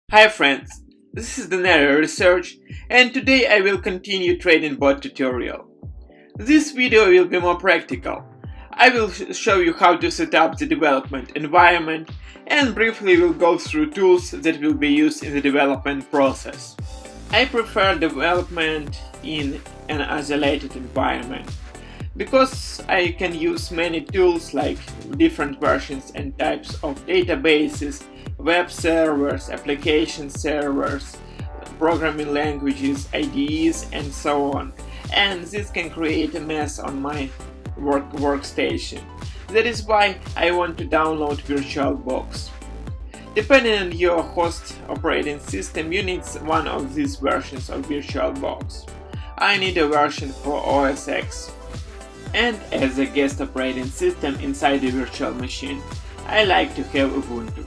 Hi friends, this is the Nero Research and today I will continue Trading Bot tutorial. This video will be more practical. I will show you how to set up the development environment and briefly will go through tools that will be used in the development process. I prefer development in an isolated environment because I can use many tools like different versions and types of databases, web servers, application servers, programming languages, IDEs, and so on. And this can create a mess on my workstation. That is why I want to download VirtualBox. Depending on your host operating system, you need one of these versions of VirtualBox. I need a version for OS X. And as a guest operating system inside the virtual machine, I like to have Ubuntu.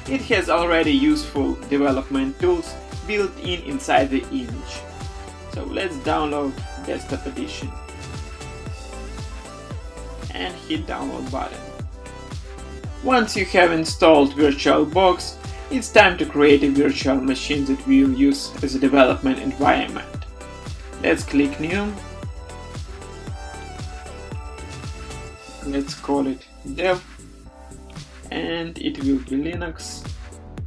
It has already useful development tools built in inside the image. So let's download Desktop Edition and hit download button. Once you have installed VirtualBox, it's time to create a virtual machine that we will use as a development environment. Let's click New. Let's call it Dev, and it will be Linux,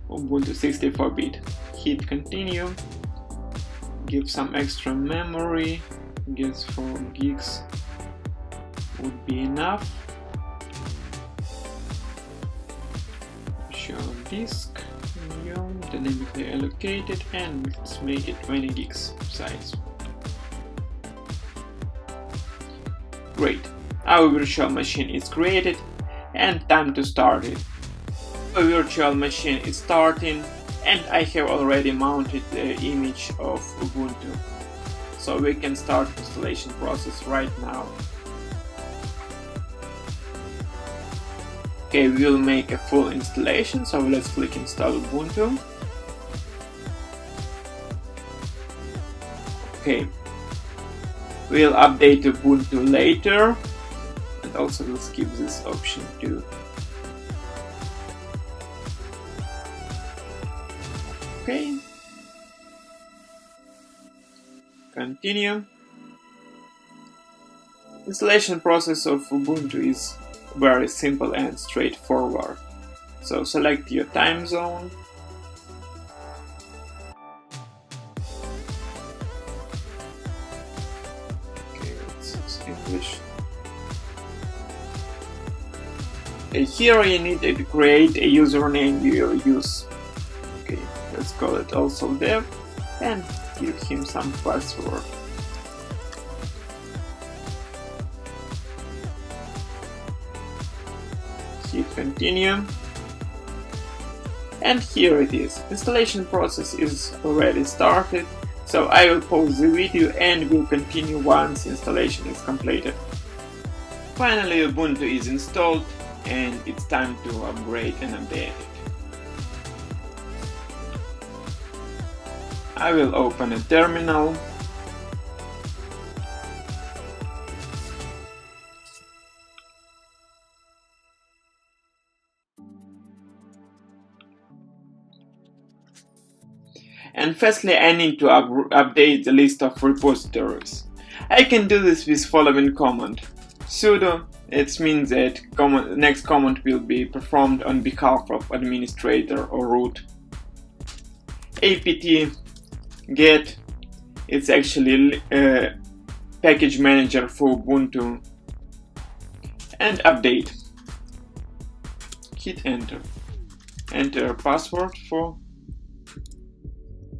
Ubuntu 64-bit. Hit Continue, give some extra memory, I guess 4 gigs would be enough. Show disk, new, dynamically allocated, and let's make it 20 gigs size. Great. Our virtual machine is created and time to start it. Our virtual machine is starting and I have already mounted the image of Ubuntu. So we can start installation process right now. Okay, we will make a full installation, so let's click install Ubuntu. Okay, we'll update Ubuntu later. And also we'll skip this option too. Okay. Continue. Installation process of Ubuntu is very simple and straightforward. So select your time zone. Okay, let's use English. Here you need to create a username you will use. Okay, let's call it also dev and give him some password. Hit continue. And here it is. Installation process is already started, so I will pause the video and will continue once installation is completed. Finally, Ubuntu is installed and it's time to upgrade and update it. I will open a terminal. And firstly, I need to update the list of repositories. I can do this with following command: sudo. It means that next command will be performed on behalf of administrator or root. apt get, it's actually a package manager for Ubuntu. And update. Hit enter. Enter password for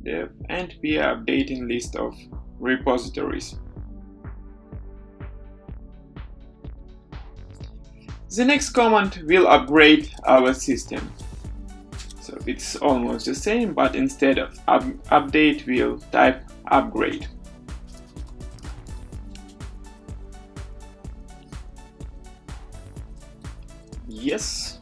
dev and be updating list of repositories. The next command will upgrade our system. So it's almost the same, but instead of update, we'll type upgrade. Yes.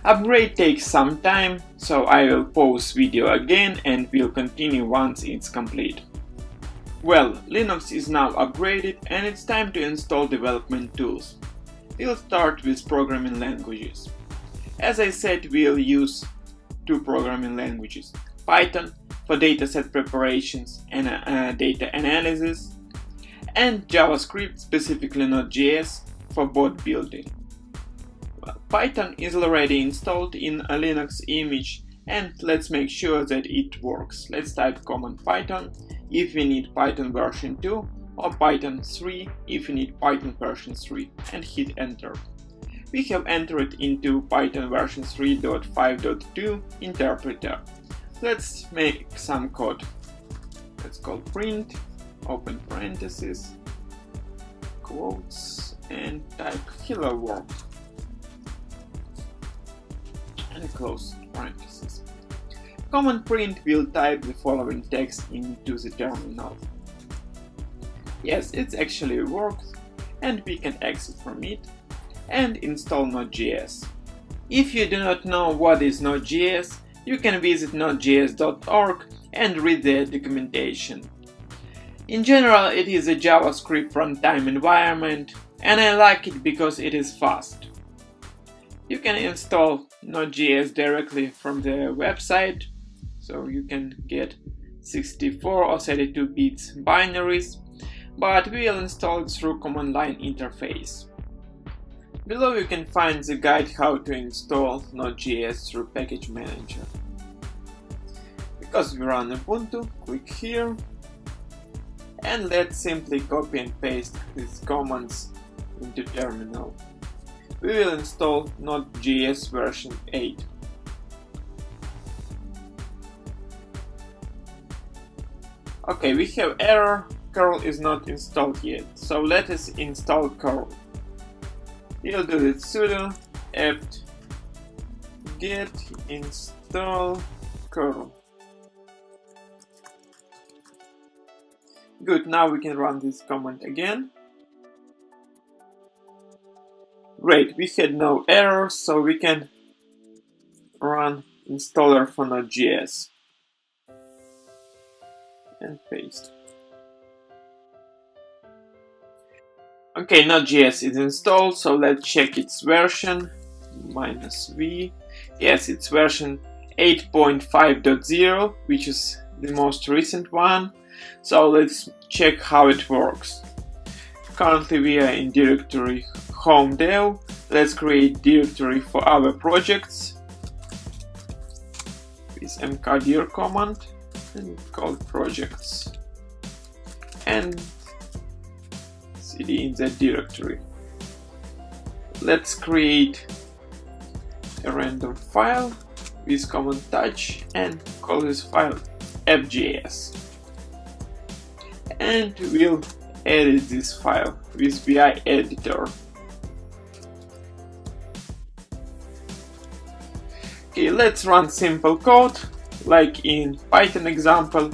Upgrade takes some time, so I will pause video again and we'll continue once it's complete. Well, Linux is now upgraded and it's time to install development tools. We'll start with programming languages. As I said, we'll use two programming languages: Python for dataset preparations and data analysis, and JavaScript, specifically Node.js, for bot building. Well, Python is already installed in a Linux image, and let's make sure that it works. Let's type command Python if we need Python version 2, or Python 3 if we need Python version 3, and hit enter. We have entered into Python version 3.5.2 interpreter. Let's make some code. Let's call print, open parentheses, quotes, and type hello world, and close parentheses. Command print will type the following text into the terminal. Yes, it actually works, and we can exit from it and install Node.js. If you do not know what is Node.js, you can visit nodejs.org and read the documentation. In general, it is a JavaScript runtime environment, and I like it because it is fast. You can install Node.js directly from the website, so you can get 64 or 32 bits binaries, but we will install it through command line interface. Below you can find the guide how to install Node.js through Package Manager. Because we run Ubuntu, click here, and let's simply copy and paste these commands into terminal. We will install Node.js version 8. Okay, we have error, curl is not installed yet, so let us install curl. We'll do it sudo apt get install curl. Good, now we can run this command again. Great, we had no errors, so we can run installer for Node.js and paste. Okay, Node.js is installed, so let's check its version. -v. Yes, it's version 8.5.0, which is the most recent one. So let's check how it works. Currently we are in directory home dev. Let's create directory for our projects with mkdir command and call projects, and cd in that directory. Let's create a random file with command touch and call this file app.js, and we'll edit this file with VI editor. Okay, let's run simple code like in Python example.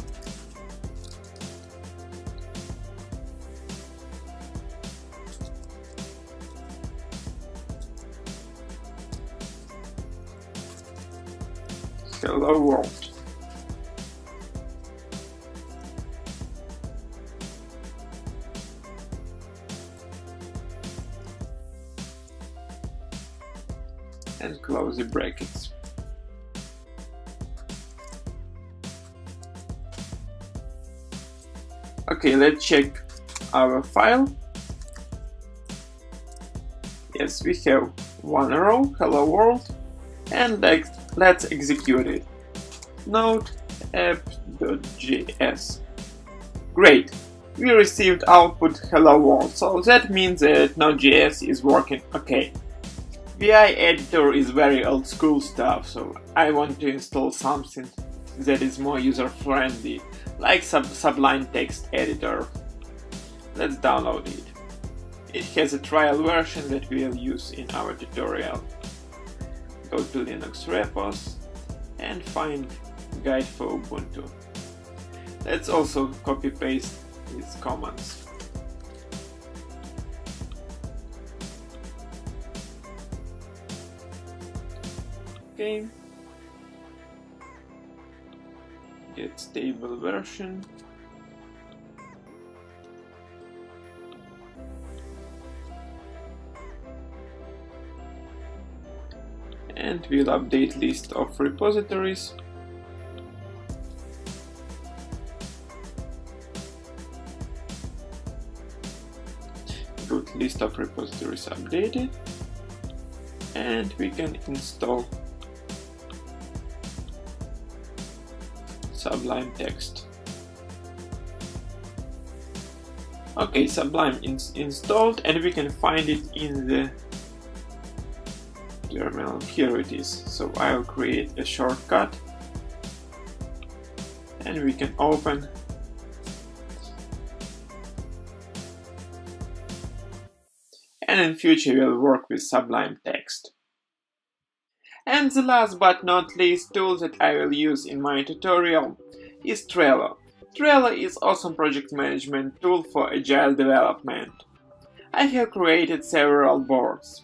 Hello world. And close the brackets. Okay, let's check our file. Yes, we have one row, hello world, and let's execute it. Node app.js. Great, we received output hello world, so that means that Node.js is working okay. VI editor is very old school stuff, so I want to install something that is more user friendly, like Sublime Text Editor. Let's download it. It has a trial version that we will use in our tutorial. Go to Linux repos and find guide for Ubuntu. Let's also copy paste these commands. Okay. Get stable version. And and we'll update list of repositories. Good, list of repositories updated, and we can install Sublime Text. Okay, Sublime installed, and we can find it in the terminal. Here it is. So I'll create a shortcut, and we can open and in future we'll work with Sublime Text. And the last but not least tool that I will use in my tutorial is Trello. Trello is awesome project management tool for agile development. I have created several boards.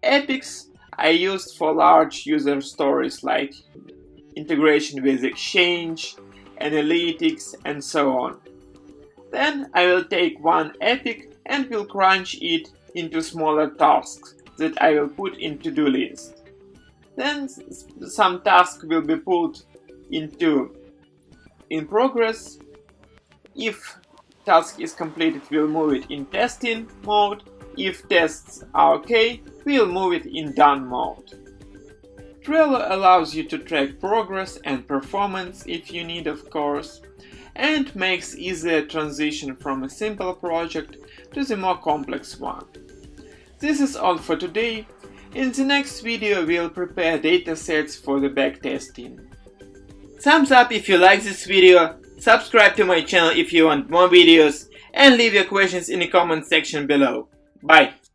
Epics I used for large user stories like integration with Exchange, analytics, and so on. Then I will take one epic and will crunch it into smaller tasks that I will put in to-do list. Then some tasks will be pulled into in progress. If task is completed, we'll move it in testing mode. If tests are okay, we'll move it in done mode. Trello allows you to track progress and performance if you need, of course, and makes easier transition from a simple project to the more complex one. This is all for today. In the next video we'll prepare datasets for the backtesting. Thumbs up if you like this video, subscribe to my channel if you want more videos, and leave your questions in the comment section below. Bye!